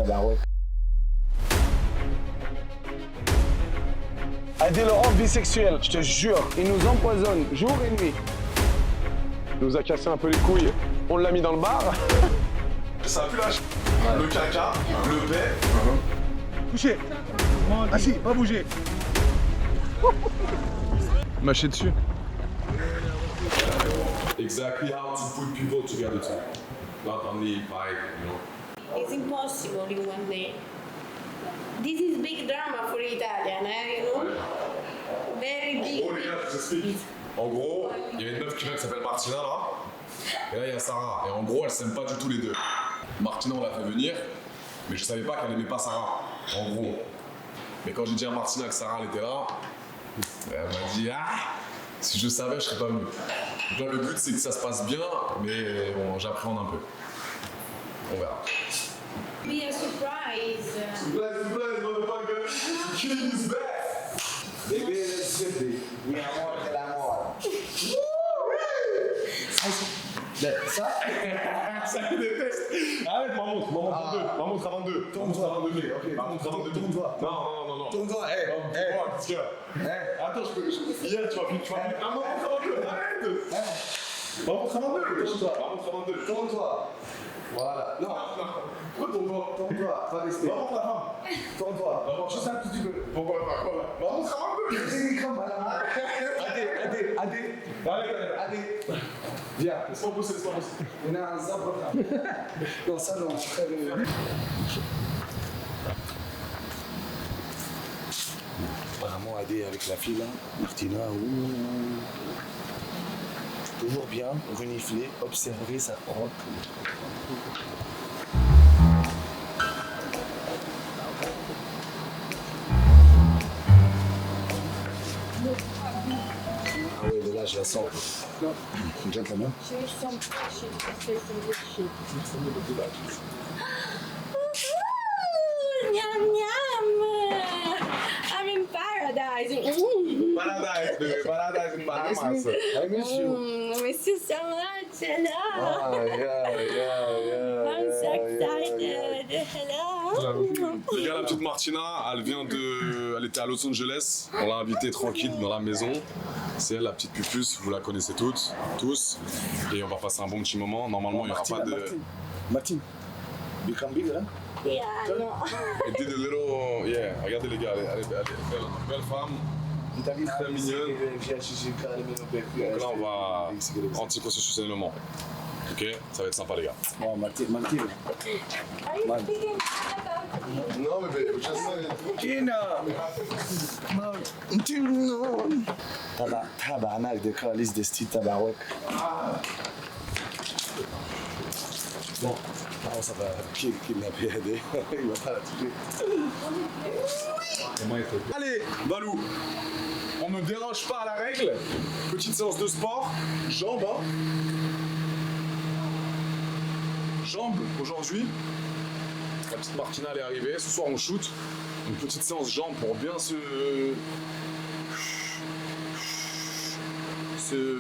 tabarouette. Aider le homme bisexuel, je te jure, il nous empoisonne jour et nuit. Il nous a cassé un peu les couilles, on l'a mis dans le bar. Ça pue la le caca, le paix. Couché. Assis, pas bouger. Mâcher dessus. Exactly how to put people together too. Not only by, you know. It's impossible in one day. This is big drama for Italian, you know? Very big. Oh les gars, je vous explique. En gros, il y avait une meuf qui s'appelle Martina là. Et là il y a Sarah. Et en gros, elles s'aiment pas du tout les deux. Martina, on l'a fait venir, mais je savais pas qu'elle aimait pas Sarah. En gros. Mais quand j'ai dit à Martina que Sarah elle était là, elle m'a dit si je savais, je serais pas venu. Donc là, le but c'est que ça se passe bien, mais bon, j'appréhende un peu. On verra. Be a surprise. Surprise, motherfucker! King is back! Bébé, let's get it. Mi amor de l'amor. Ça? Ça me déteste! Arrête, ma montre à 22. Tourne-toi. Ma montre à 22. Tourne-toi. Non. Tourne-toi, Qu'est-ce qu'il y a? Attends, hier, tu vas plus. Ah, ma montre à 22, arrête! Ma montre à 22, Tourne-toi. Voilà. Non. Pourquoi ton doigt? Tourne-toi, pas rester. Ma montre à la femme. Tourne-toi. Juste un petit peu. Pourquoi pas? Ma montre à 22! Allez. Viens. Laisse-moi pousser. On a un zabra. Non, ça non. Très bien. Apparemment, Adé avec la fille là, Martina, toujours bien, renifler, observer sa robe. Ah oui, mais là je la sens. Gentleman. Yum yum! I'm in paradise. Paradise, baby. Paradise in Bahamas. I miss you. Miss you so much. Hello. Yeah. I'm so excited. Hello. Les gars, la petite Martina, elle était à Los Angeles. On l'a invitée tranquille dans la maison. C'est elle, la petite pupuce. Vous la connaissez toutes, tous. Et on va passer un bon petit moment. Normalement, il n'y aura pas de. Martine. Become bigger, hein? Yeah, no. Elle did a little. Yeah, regardez les gars, elle est belle femme. Très mignonne. Donc là, on va anticonstitutionnellement. Ok, ça va être sympa, les gars. Oh, Martine. Are you speaking about Non, mais Tabarnak de calice de style tabarouette. Bon, alors ça va kidnapper Adé. Il va pas la toucher. Allez, Balou, on ne déroge pas à la règle. Petite séance de sport, jambes. Hein. Jambes aujourd'hui. La petite Martina elle est arrivée. Ce soir on shoot. Une petite séance jambes pour bien se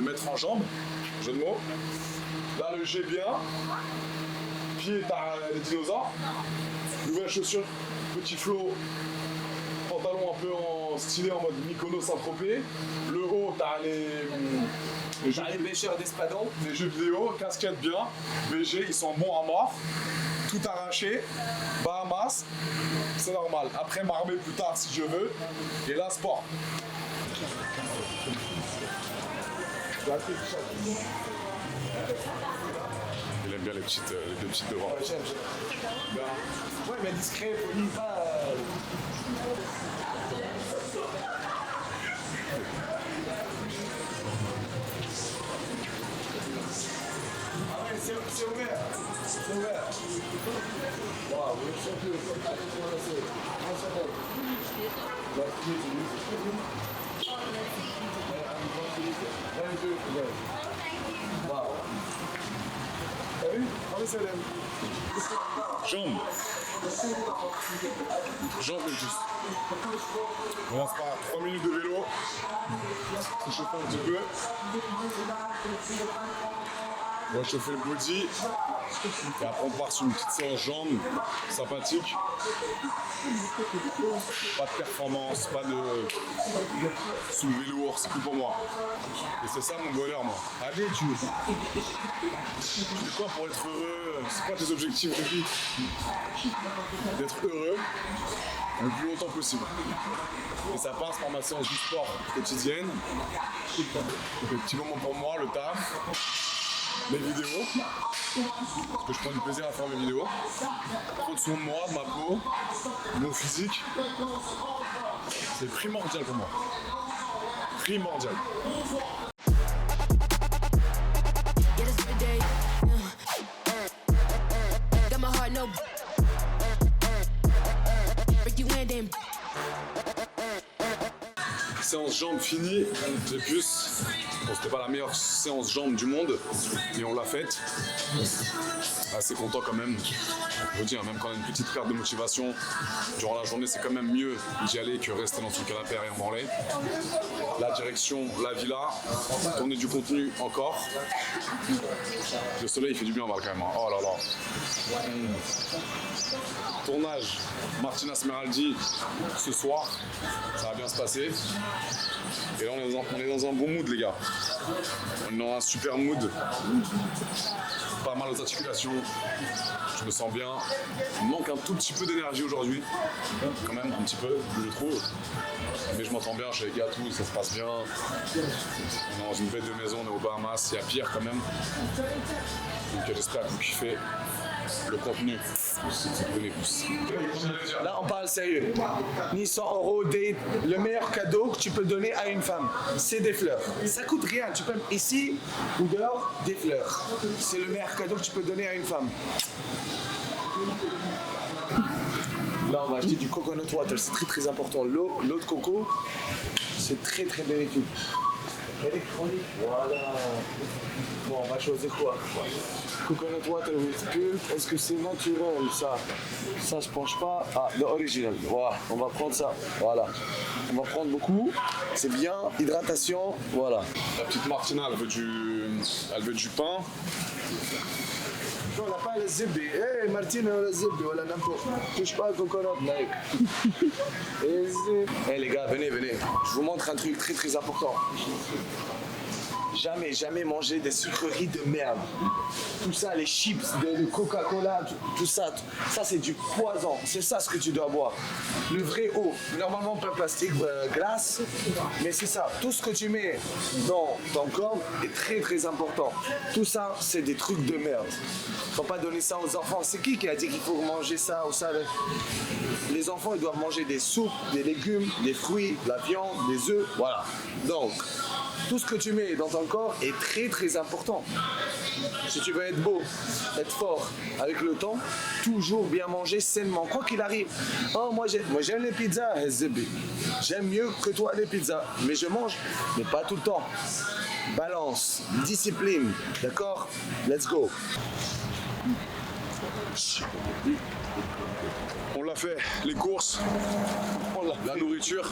mettre en jambes. Jeu de mots. Là le G bien. Pied t'as les dinosaures. Nouvelles chaussures. Petit flow. Pantalon un peu en stylé en mode Mykonos Saint-Tropez. Le haut, t'as les pêcheurs d'espadon. Les jeux vidéo, casquette bien. BG, ils sont bons à mort. Tout arraché. Bahamas, c'est normal. Après, m'armer plus tard si je veux. Et là, sport. Il aime bien les deux petites devant. Ouais, mais discret, poli, pas. C'est ouvert. C'est ouvert. Waouh, vous êtes champion. Waouh. T'as vu? Jambes. Jambes juste. On va faire 3 minutes de vélo. Se chauffer un petit peu. Moi, je te fais le body. Et après, on part sur une petite séance jambes sympathique. Pas de performance, pas de soulever lourd, c'est tout pour moi. Et c'est ça mon bonheur, moi. Allez, tu fais quoi pour être heureux? C'est quoi tes objectifs de vie? D'être heureux le plus longtemps possible. Et ça passe par ma séance du sport quotidienne. Le petit moment pour moi, le taf, mes vidéos. Parce que je prends du plaisir à faire mes vidéos. Prendre soin de moi, de ma peau, de mon physique. C'est primordial pour moi. Primordial. Séance jambes finie, j'ai plus. Bon, c'était pas la meilleure séance jambes du monde, mais on l'a faite. Assez content quand même. Je veux dire, même quand on a une petite perte de motivation durant la journée, c'est quand même mieux d'y aller que rester dans son canapé à rien branler. La direction, la villa, tourner du contenu encore. Le soleil il fait du bien, on va quand même. Hein. Oh là là. Tournage Martina Smeraldi ce soir, ça va bien se passer. Et là on est dans un bon mood les gars. On est dans un super mood. Pas mal aux articulations. Je me sens bien. Il me manque un tout petit peu d'énergie aujourd'hui. Quand même un petit peu, je trouve. Mais je m'entends bien chez les gars, tout, ça se passe bien. On est dans une bête de maison, on est au Bahamas, il y a pire quand même. Donc j'espère que vous kiffez le contenu. Là, on parle sérieux. Ni 100 € date, le meilleur cadeau que tu peux donner à une femme, c'est des fleurs. Ça coûte rien. Tu peux ici ou dehors, des fleurs. C'est le meilleur cadeau que tu peux donner à une femme. Là, on va acheter du coconut water. C'est très très important. L'eau de coco, c'est très très bénéfique. Électronique, voilà. Bon, on va choisir quoi? Coconut water with pulp, est-ce que c'est naturel ça? Ça je penche pas. Ah, l'original. Voilà, on va prendre ça. Voilà. On va prendre beaucoup. C'est bien, hydratation. Voilà. La petite Martina, elle veut du pain. Non, on n'a pas le zibbi. Hey, Martina, on a le zibbi, voilà n'importe. Touche pas le coconut, mec. Hey les gars, venez. Je vous montre un truc très très important. Jamais manger des sucreries de merde. Tout ça, les chips, le Coca-Cola, tout ça c'est du poison. C'est ça ce que tu dois boire. Le vrai eau. Normalement, pas plastique, glace, mais c'est ça. Tout ce que tu mets dans ton corps est très très important. Tout ça, c'est des trucs de merde. Faut pas donner ça aux enfants. C'est qui a dit qu'il faut manger ça ou ça? Les enfants, ils doivent manger des soupes, des légumes, des fruits, de la viande, des œufs. Voilà. Donc, tout ce que tu mets dans ton corps est très très important. Si tu veux être beau, être fort avec le temps, toujours bien manger sainement, quoi qu'il arrive. Oh, moi j'aime les pizzas, j'aime mieux que toi les pizzas, mais je mange, mais pas tout le temps. Balance, discipline, d'accord? Let's go. On l'a fait, les courses, la nourriture.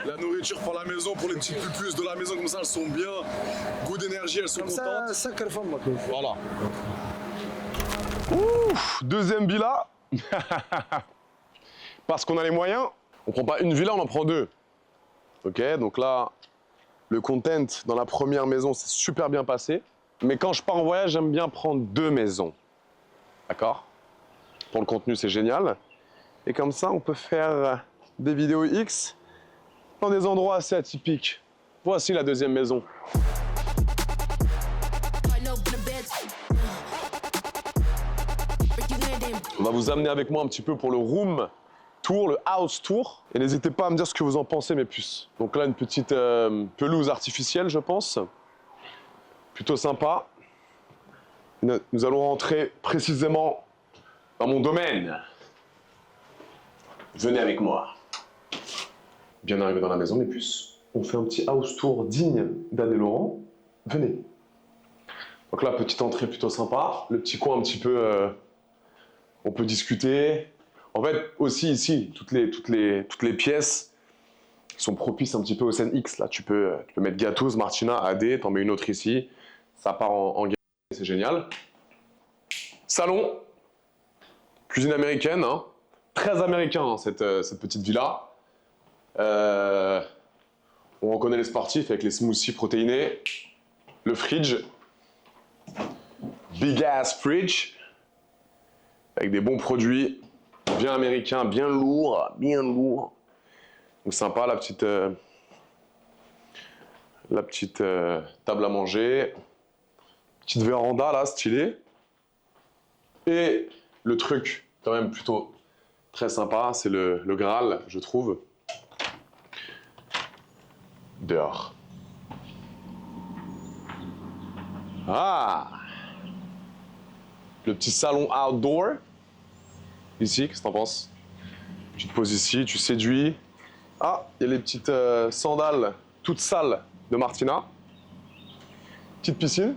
La nourriture pour la maison, pour les petites pupus de la maison, comme ça elles sont bien, goût d'énergie, elles sont contentes. Ça carrément, moi. Voilà. Ouf, deuxième villa. Parce qu'on a les moyens, on prend pas une villa, on en prend deux. Ok, donc là, le content dans la première maison, c'est super bien passé. Mais quand je pars en voyage, j'aime bien prendre deux maisons. D'accord? Pour le contenu, c'est génial. Et comme ça, on peut faire des vidéos X dans des endroits assez atypiques. Voici la deuxième maison. On va vous amener avec moi un petit peu pour le room tour, le house tour. Et n'hésitez pas à me dire ce que vous en pensez, mes puces. Donc là, une petite pelouse artificielle, je pense. Plutôt sympa. Nous allons rentrer précisément dans mon domaine. Venez avec moi. Bien arrivé dans la maison, mes puces. On fait un petit house tour digne d'Anne et Laurent. Venez. Donc là, petite entrée plutôt sympa. Le petit coin un petit peu... on peut discuter. En fait, aussi ici, toutes les pièces sont propices un petit peu aux scènes X. Là, tu peux mettre gâteuse, Martina, AD, t'en mets une autre ici. Ça part en game, c'est génial. Salon, cuisine américaine, hein. Très américain hein, cette petite villa. On reconnaît les sportifs avec les smoothies protéinés. Le fridge, big ass fridge, avec des bons produits, bien américains, bien lourds, Donc sympa la petite table à manger, petite véranda là, stylée. Et le truc quand même plutôt très sympa, c'est le Graal, je trouve. Dehors. Ah! Le petit salon outdoor. Ici, qu'est-ce que t'en penses? Tu te poses ici, tu séduis. Ah, il y a les petites sandales toutes sales de Martina. Petite piscine.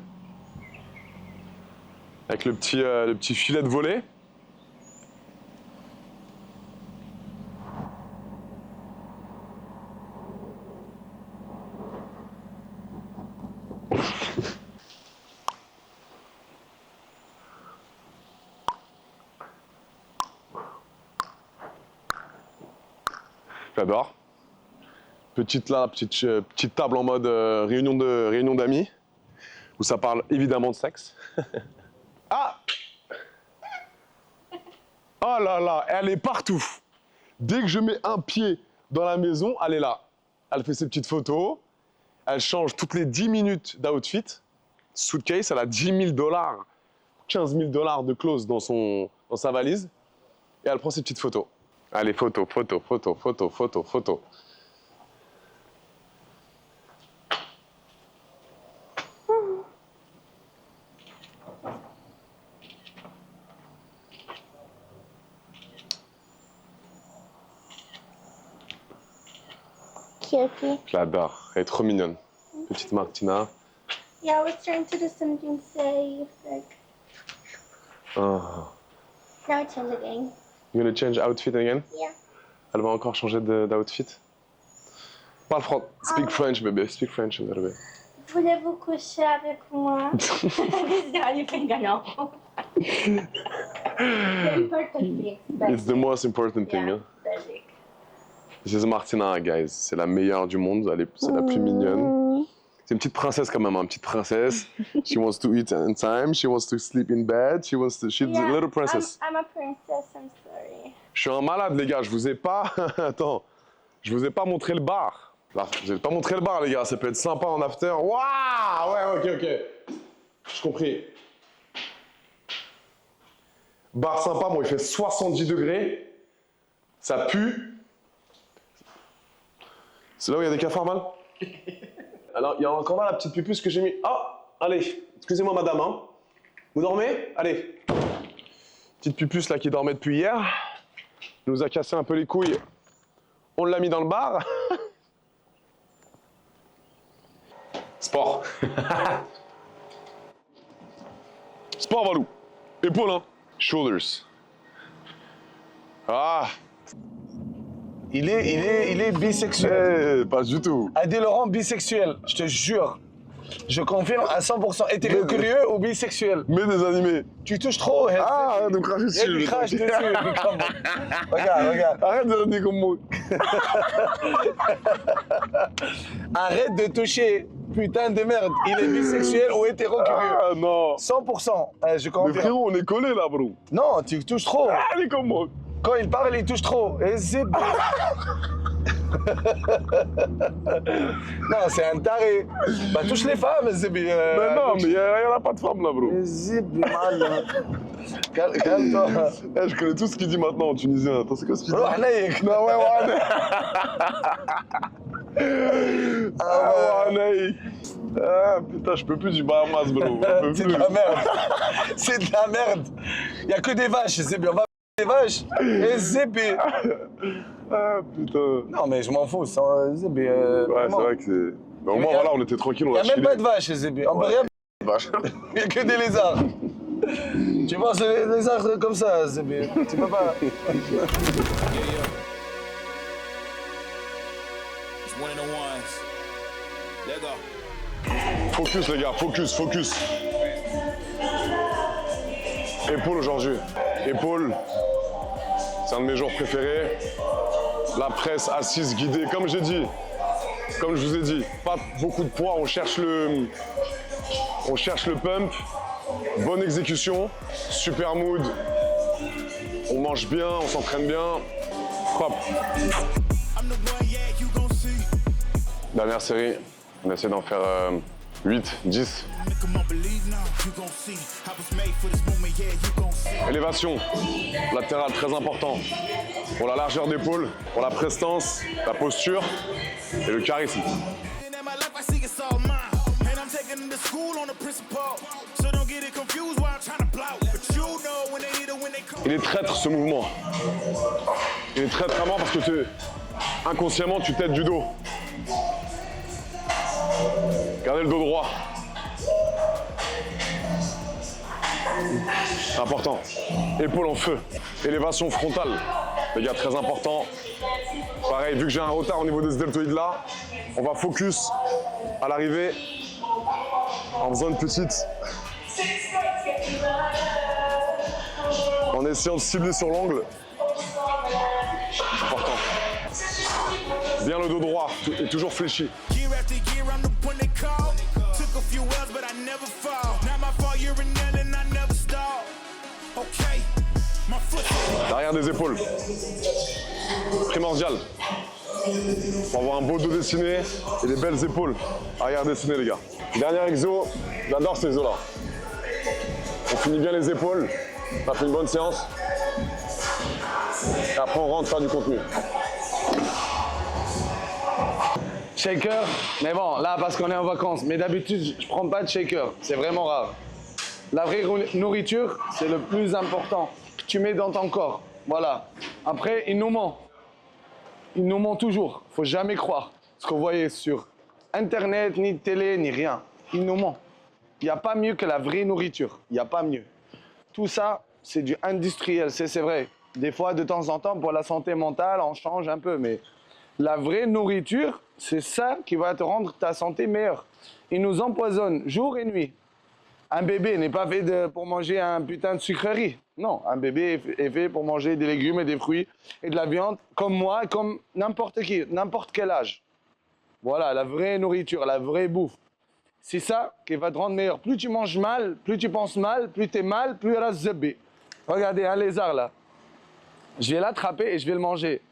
Avec le petit filet de volley. J'adore. Petite table en mode réunion d'amis, où ça parle évidemment de sexe. Ah! Oh là là, elle est partout. Dès que je mets un pied dans la maison, elle est là. Elle fait ses petites photos, elle change toutes les 10 minutes d'outfit. Suitcase, elle a $10 000, 15 000 $ de clothes dans sa valise. Et elle prend ses petites photos. Allez, photo. Cute. Je l'adore, elle est trop mignonne. Petite Martina. Yeah, I was trying to do something safe, like. Oh. Now it's change again. You gonna change outfit again? Yeah. Elle va encore changer d'outfit? Parle français. Speak French, baby. Speak French a little bit. Voulez-vous coucher avec moi? This is the only thing I know. The important thing. It's the most important thing. Yeah, Hein? basic. This is Martina, guys. C'est la meilleure du monde. C'est la plus mignonne. C'est une petite princesse quand même, hein. Petite princesse. She wants to eat on time. She wants to sleep in bed. She's a little princess. I'm a princess, I'm sorry. Je suis un malade, les gars. Je vous ai pas... Attends. Je vous ai pas montré le bar. Là, je vous ai pas montré le bar, les gars. Ça peut être sympa en after. Waouh! Ouais, ok. J'ai compris. Bar sympa. Bon, il fait 70 degrés. Ça pue. C'est là où il y a des cafards mal. Alors, il y a encore là la petite pupuce que j'ai mis. Ah, allez, excusez-moi madame, hein. Vous dormez? Allez. Petite pupuce là qui dormait depuis hier. Il nous a cassé un peu les couilles. On l'a mis dans le bar. Sport. Sport, Valou. Épaules, hein. Shoulders. Ah. Il est bisexuel. Pas du tout. Adé Laurent, bisexuel, je te jure. Je confirme à 100%. Hétéro-curieux ou bisexuel? Mais des animés. Tu touches trop. Ah, arrête de me cracher dessus. Il crache dessus. Regarde. Arrête de dire comme moi. Arrête de toucher. Putain de merde. Il est bisexuel ou hétéro-curieux? Ah non. 100%. Je Mais confirme. frérot, on est collés là, bro. Non, tu touches trop. Ah, elle est comme moi. Quand il parle, il touche trop. Et c'est bon. Non, c'est un taré. Bah, touche les femmes, Zébi. Mais non, mais il n'y a pas de femme là, bro. Zébi, mal. Calme-toi. Eh, je connais tout ce qu'il dit maintenant en tunisien. Attends, c'est quoi ce qu'il dit? Wahnaïk. Non, ouais, Wahnaïk. Ah, Wahnaïk. Ah, putain, je peux plus du Bahamas, bro. C'est de la merde. C'est de la merde. Il n'y a que des vaches, Zébi. On va des vaches. Et Zébi. Ah, putain. Non, mais je m'en fous. Zébi. Ouais, c'est vrai que c'est... Mais au moins, voilà, on était tranquille, on Il a n'y a même pas de vaches, Zébi. On peut rien. vache. Il n'y a que des lézards. Tu penses les lézards comme ça, Zébi. Tu peux pas. It's one of the ones. Let go. Focus les gars, focus. Épaule aujourd'hui. Épaule, c'est un de mes jours préférés. La presse assise, guidée, comme j'ai dit. Comme je vous ai dit, pas beaucoup de poids, on cherche le pump, bonne exécution, super mood, on mange bien, on s'entraîne bien, propre. Dernière série, on essaie d'en faire 8, 10. Élévation, latérale, très important. Pour la largeur d'épaule, pour la prestance, la posture et le charisme. Il est traître ce mouvement. Il est traître vraiment parce que inconsciemment tu t'aides du dos. Gardez le dos droit. Important. Épaule en feu. Élévation frontale. Les gars, très important. Pareil, vu que j'ai un retard au niveau des deltoïdes là, on va focus à l'arrivée en faisant une petite. En essayant de cibler sur l'angle. Important. Bien le dos droit et toujours fléchi. L'arrière des épaules. Primordial. Pour avoir un beau dos dessiné et des belles épaules. Arrière dessiné les gars. Dernier exo, j'adore ces exos là. On finit bien les épaules, ça fait une bonne séance. Et après on rentre faire du contenu. Shaker, mais bon, là parce qu'on est en vacances, mais d'habitude je prends pas de shaker, c'est vraiment rare. La vraie nourriture, c'est le plus important que tu mets dans ton corps. Voilà. Après, il nous ment. Il nous ment toujours. Faut jamais croire ce que vous voyez sur Internet, ni télé, ni rien. Il nous ment. Il n'y a pas mieux que la vraie nourriture. Il n'y a pas mieux. Tout ça, c'est du industriel, c'est vrai. Des fois, de temps en temps, pour la santé mentale, on change un peu, mais la vraie nourriture, c'est ça qui va te rendre ta santé meilleure. Il nous empoisonne jour et nuit. Un bébé n'est pas fait pour manger un putain de sucrerie. Non, un bébé est fait pour manger des légumes et des fruits et de la viande, comme moi, comme n'importe qui, n'importe quel âge. Voilà, la vraie nourriture, la vraie bouffe. C'est ça qui va te rendre meilleur. Plus tu manges mal, plus tu penses mal, plus tu es mal, plus il reste zébé. Regardez, un lézard là. Je vais l'attraper et je vais le manger.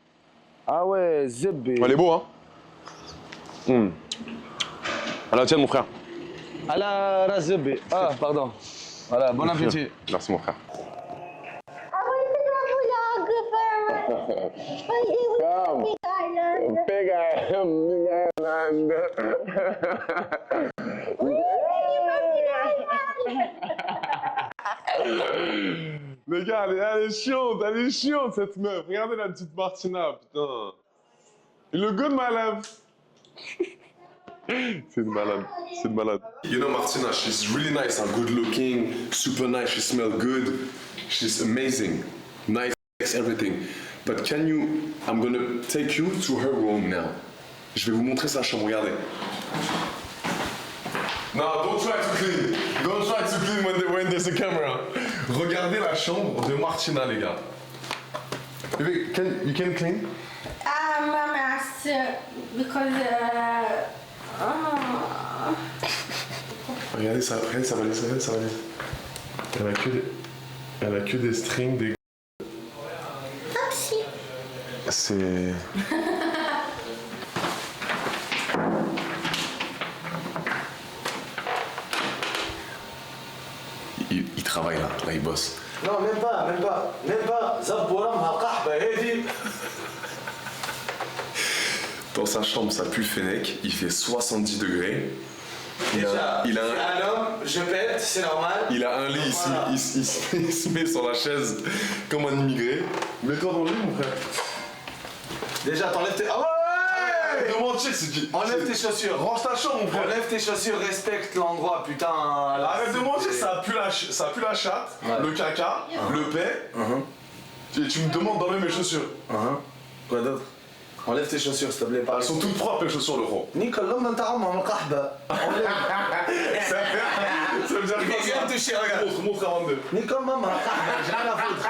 Ah ouais, zébé. Elle est beau, hein. À la tienne, mon frère. À la razébé. Ah, pardon. Voilà, bon appétit. Merci, mon frère. Big Island. Les gars, elle est chiante cette meuf. Regardez la petite Martina, putain. You look good, my love. C'est une malade. You know Martina, she's really nice and good looking, super nice, she smells good, she's amazing, nice, everything. But I'm gonna take you to her room now. Je vais vous montrer sa chambre, regardez. No, don't try to clean. Don't try to clean when there's a camera. Regardez la chambre de Martina, les gars. Baby, you can clean? Mama, because Regardez sa valise. Elle a que des strings, des... C'est... il travaille là, il bosse. Non, même pas. Zabboura maqahba hedi. Dans sa chambre, ça pue le fennec, il fait 70 degrés. Il a un homme, je pète, c'est normal. Il a un lit, voilà. il se met sur la chaise comme un immigré. Mets-toi dans le lit, mon frère. Déjà, t'enlèves tes... Ah ouais. Enlève tes chaussures. Range ta chambre, mon frère. Enlève tes chaussures, respecte l'endroit, putain. Arrête de mentir, ça pue la chatte, ouais. Le caca, le paix. Et tu me demandes d'enlever mes chaussures. Quoi d'autre? Enlève tes chaussures, s'il te plaît. Elles sont toutes propres, les chaussures, le gros. Nicolas, toucher, regarde. Montre à 22. Ni comme maman, j'ai rien à foutre.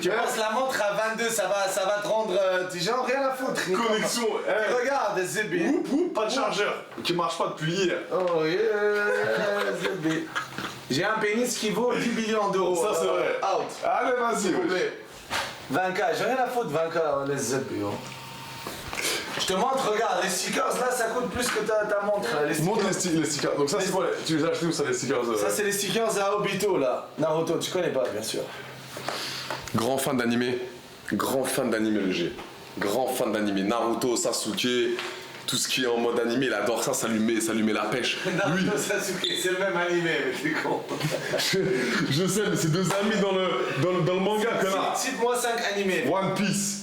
Tu penses la montre à 22, ça va te rendre du genre rien à foutre. Ni Connexion. comme- Regarde, Zébé. Pas de chargeur. Qui marche pas depuis hier. Oh yeah, Zébé. J'ai un pénis qui vaut 10 millions d'euros. Ça, c'est vrai. Out. Allez, vas-y. S'il vous plaît. 20K, j'ai rien à foutre, 20K, les Zébé. Je te montre, regarde, les stickers là, ça coûte plus que ta montre. Là, les Montre stickers. les stickers. Donc ça, c'est quoi? Tu les as achetés où ça, les stickers? Ça, c'est les stickers à Obito là. Naruto, tu connais pas, bien sûr. Grand fan d'animé. Grand fan d'animé, le G. Grand fan d'animé. Naruto, Sasuke, tout ce qui est en mode animé, il adore ça, ça lui met la pêche. Lui, Naruto Sasuke, c'est le même animé, mais t'es con. je sais, mais c'est deux amis dans le manga, connard. Cite-moi 5 animés. One Piece,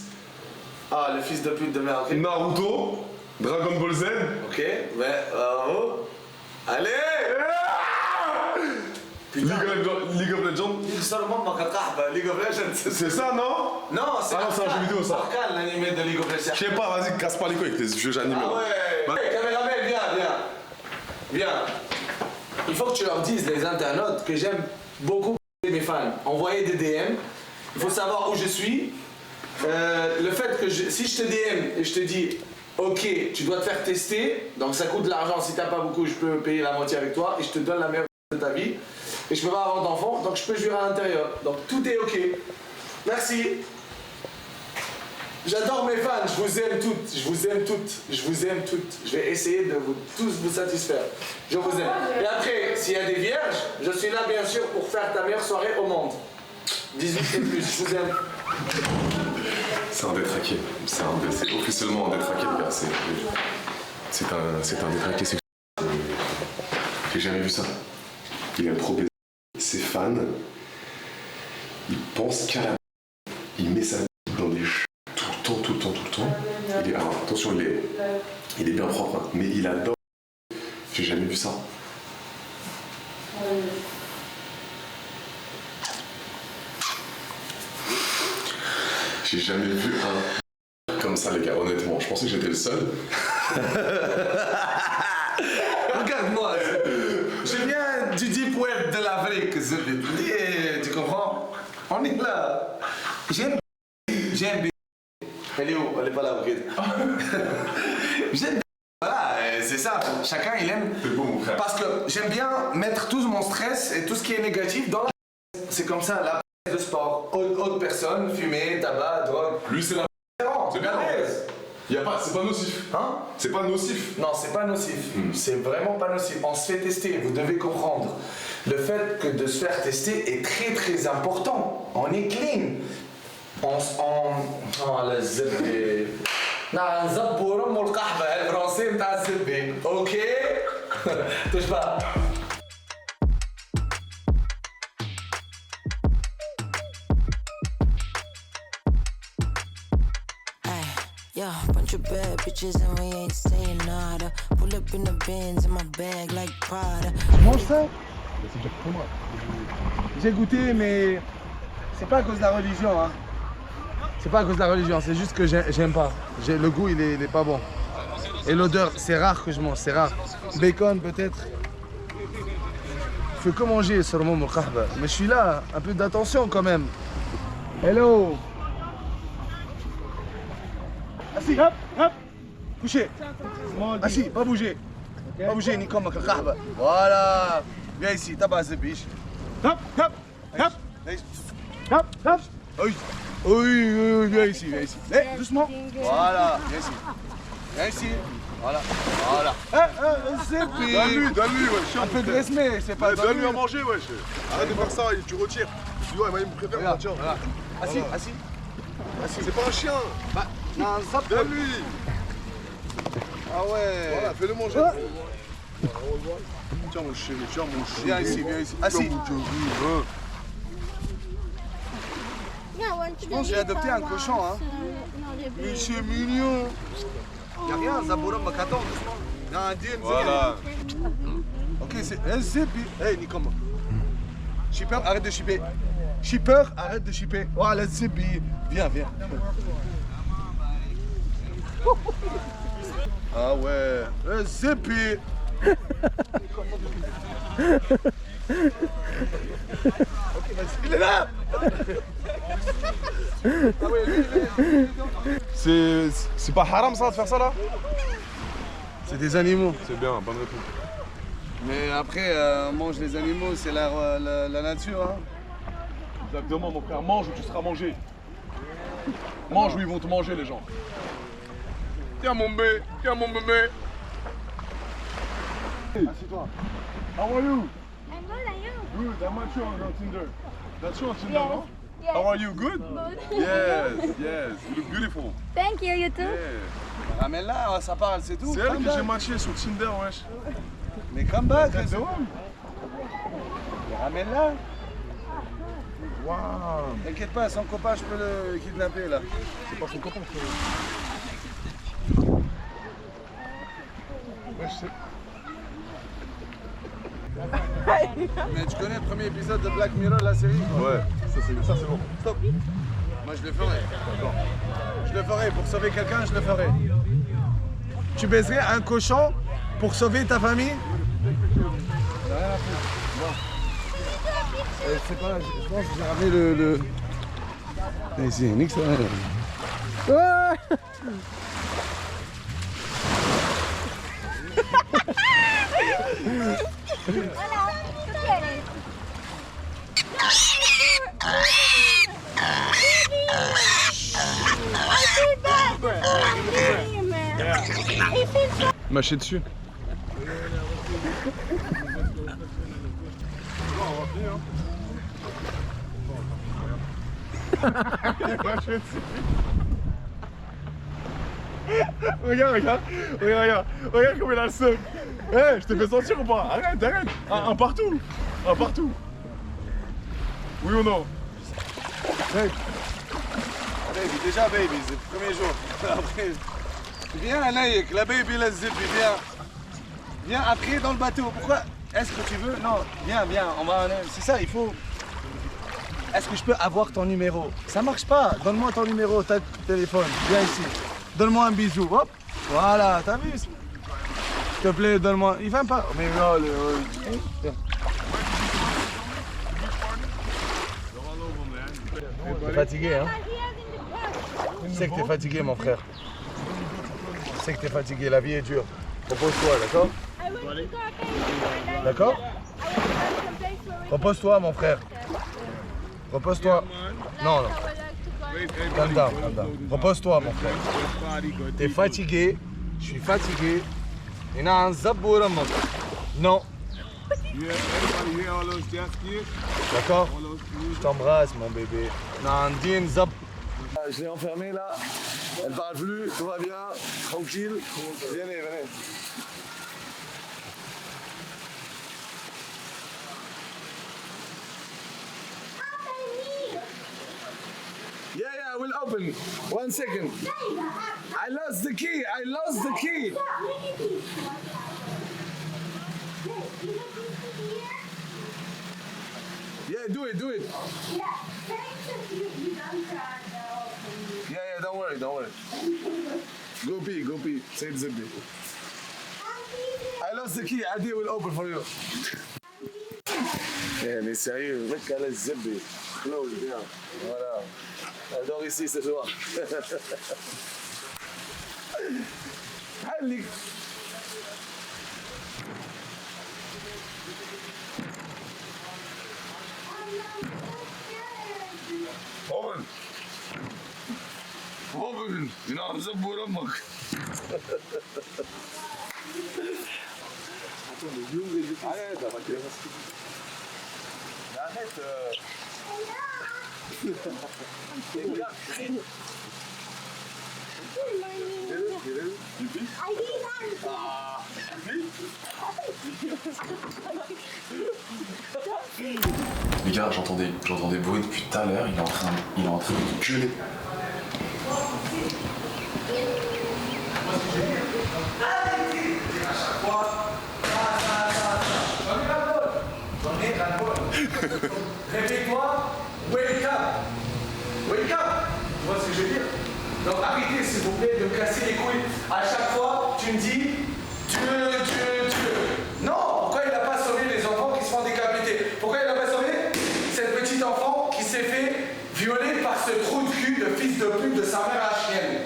Ah, le fils de pute de merde, ok. Naruto, Dragon Ball Z. Ok, mais bravo. Allez! Putain. League of Legends. Seulement ma kahba, League of Legends. C'est ça, non? Non, c'est Ah non, c'est un jeu vidéo, ça. Arcane, l'animé de League of Legends. je sais pas, vas-y, casse pas les couilles avec tes vieux animés. Ah là. ouais. Hey, caméraman, viens. Il faut que tu leur dises, les internautes, que j'aime beaucoup mes fans. Envoyer des DM. Il faut savoir où je suis. Le fait que si je te DM et je te dis ok, tu dois te faire tester, donc ça coûte de l'argent, si t'as pas beaucoup, je peux payer la moitié avec toi et je te donne la meilleure de ta vie. Et je peux pas avoir d'enfant, donc je peux jurer à l'intérieur. Donc tout est ok. Merci. J'adore mes fans, je vous aime toutes, je vous aime toutes, je vous aime toutes. Je vais essayer de tous vous satisfaire. Je vous aime. Et après, s'il y a des vierges, je suis là bien sûr pour faire ta meilleure soirée au monde. 18 et plus, je vous aime. C'est un détraqué. C'est officiellement un détraqué, le gars. C'est un détraqué sexuel. J'ai jamais vu ça. Il a trop baisé. Ses fans, il pense qu'à la... Il met sa vie dans des ch... tout le temps. Alors, attention, il est bien propre, hein, mais il adore. J'ai jamais vu ça. J'ai jamais vu un comme ça, les gars, honnêtement. Je pensais que j'étais le seul. Regarde-moi, je viens du deep web de l'Afrique, tu comprends? On est là. J'aime. Elle est où? Elle est pas là, ok. J'aime. Voilà, c'est ça. Chacun il aime. C'est beau, mon frère. Parce que j'aime bien mettre tout mon stress et tout ce qui est négatif dans la. C'est comme ça, la de sport. Autre personne, fumer, tabac, drogue. Lui, c'est la... C'est bien à l'aise. C'est pas nocif. Hein? C'est pas nocif. Non, c'est pas nocif. C'est vraiment pas nocif. On se fait tester, vous devez comprendre. Le fait que de se faire tester est très très important. On est clean. Oh, la zébé. Non, zabouram ou le kahba, le français, t'as zébé. Ok? Touche pas. Yeah, bunch of bad bitches and we ain't saying nada. Pull up in the Benz in my bag like Prada. Mange ça. J'ai goûté, mais c'est pas à cause de la religion. Hein. C'est pas à cause de la religion, c'est juste que j'aime pas. Le goût, il est pas bon. Et l'odeur, c'est rare que je mange, c'est rare. Bacon, peut-être. Je fais que manger sur mon kahba. Mais je suis là, un peu d'attention quand même. Hello. Assis, hop, hop. Couché. Assis, pas bouger. Pas bouger, ni comme un kahba. Voilà. Viens ici, tabac ce biche. Hop, hop, hop. Hop, hop. Oui. Oui, viens ici, viens ici. Eh, doucement. Voilà, viens ici. Viens ici. Voilà, voilà. C'est pire. Donne-lui, wesh. Un peu de respect, c'est pas Donne-lui à manger, wesh. Arrête de faire ça, tu retires. Tu vois, il me préfère Regarde, tiens. voilà. Assis, assis. C'est pas un chien. Donne-lui. Ah ouais. Voilà, fais-le manger. Tiens mon chéri, tiens mon chéri. Viens ici, viens ici. Assis. Je pense que j'ai adopté un cochon, hein. Mais c'est mignon. Y'a rien, Zabora Makaton, doucement. Y'a un DM. Voilà. Ok, c'est puis. Hey, Nikoma. Shipper, arrête de shipper. Shipper, arrête de shipper. Voilà, c'est puis. Viens, viens. Ah ouais. C'est puis. Il est là. C'est pas haram ça de faire ça là? C'est des animaux. C'est bien, bonne réponse. Mais après, on mange les animaux, c'est la nature. Hein. Exactement mon frère, mange ou tu seras mangé. Mange ou ils vont te manger les gens. Tiens mon bébé, tiens mon bébé. Assieds-toi. How are you? I'm good, are you? Good, I met you on Tinder. That's you on Tinder, Yes. no? Yes. How are you? Good? Good. Yes, yes. You look beautiful. Thank you, you too. Yeah. Ramène-la, ça parle, c'est tout. C'est elle Come que j'ai back. matché sur Tinder, wesh. Mais come back. C'est vrai. Ramène-la. Waouh. T'inquiète pas, son copain, je peux le kidnapper là. C'est pas son copain, frère. Ouais, je sais. Mais tu connais le premier épisode de Black Mirror, la série quoi. Ouais, ça c'est bon. Stop. Moi je le ferai. Je le ferai, pour sauver quelqu'un, je le ferai. Tu baiserais un cochon pour sauver ta famille? C'est pas, je pense que j'ai ramené le... Ici, nique ça. Hola, ¿qué quieres? Mâcher dessus. Regarde comme il a le seum. Eh, je t'ai fait sentir ou pas? Arrête. Un partout. Oui ou non? Baby, déjà baby, c'est le premier jour. Après, viens Anaïk, la baby la zip, viens. Viens après dans le bateau. Pourquoi? Est-ce que tu veux? Non, viens, on va. C'est ça, il faut. Est-ce que je peux avoir ton numéro? Ça marche pas. Donne-moi ton numéro, ta téléphone. Viens ici. Donne-moi un bisou. Hop. Voilà, t'as vu? S'il te plaît, donne-moi. Il vient pas. Mais non, Viens. T'es fatigué, hein? Je sais que t'es fatigué, mon frère. Je sais que t'es fatigué, la vie est dure. Repose-toi, d'accord? D'accord? Repose-toi, mon frère. Repose-toi. Non. Calm down. Repose-toi, mon frère. T'es fatigué. Je suis fatigué. Il y a un zabour à moi. Non. D'accord? Je t'embrasse, mon bébé. Nandine Zab. Je l'ai enfermée là. Elle parle plus. Tout va bien. Tranquille. Venez. Yeah, we'll open. 1 second. I lost the key. Yeah, do it. Yeah, don't worry. Go pee. Say the zippy. I lost the key. Adi will open for you. Yeah, mais sérieux, le mec qui a la zippy. Close, bien. Voilà. Elle dort ici ce soir. Allez. Open. You know, I'm so bored of muck. Arrête. Les gars, j'entends des bruits depuis tout à l'heure, il est en train de gueuler. Réveille-toi, wake up. Tu vois ce que je veux dire? Donc arrêtez s'il vous plaît de me casser les couilles. À chaque fois, tu me dis, Dieu. violé par ce trou de cul de fils de pute de sa mère à chienne.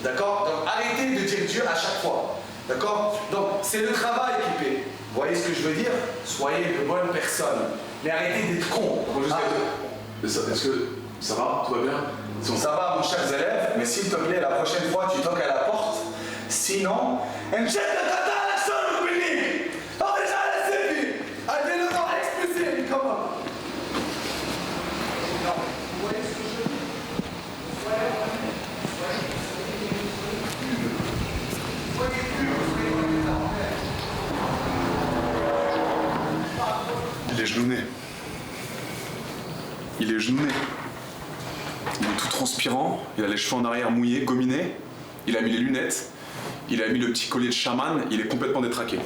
D'accord? Donc arrêtez de dire Dieu à chaque fois. D'accord? Donc c'est le travail qui paie. Vous voyez ce que je veux dire? Soyez de bonnes personnes. Mais arrêtez d'être cons. Est-ce que ça va? Tout va bien? Ça va, mon cher élève, mais s'il te plaît, la prochaine fois, tu toques à la porte. Sinon, Il est genouné. Il est genouné. Il est tout transpirant, il a les cheveux en arrière mouillés, gominés, il a mis les lunettes, il a mis le petit collier de chaman, il est complètement détraqué.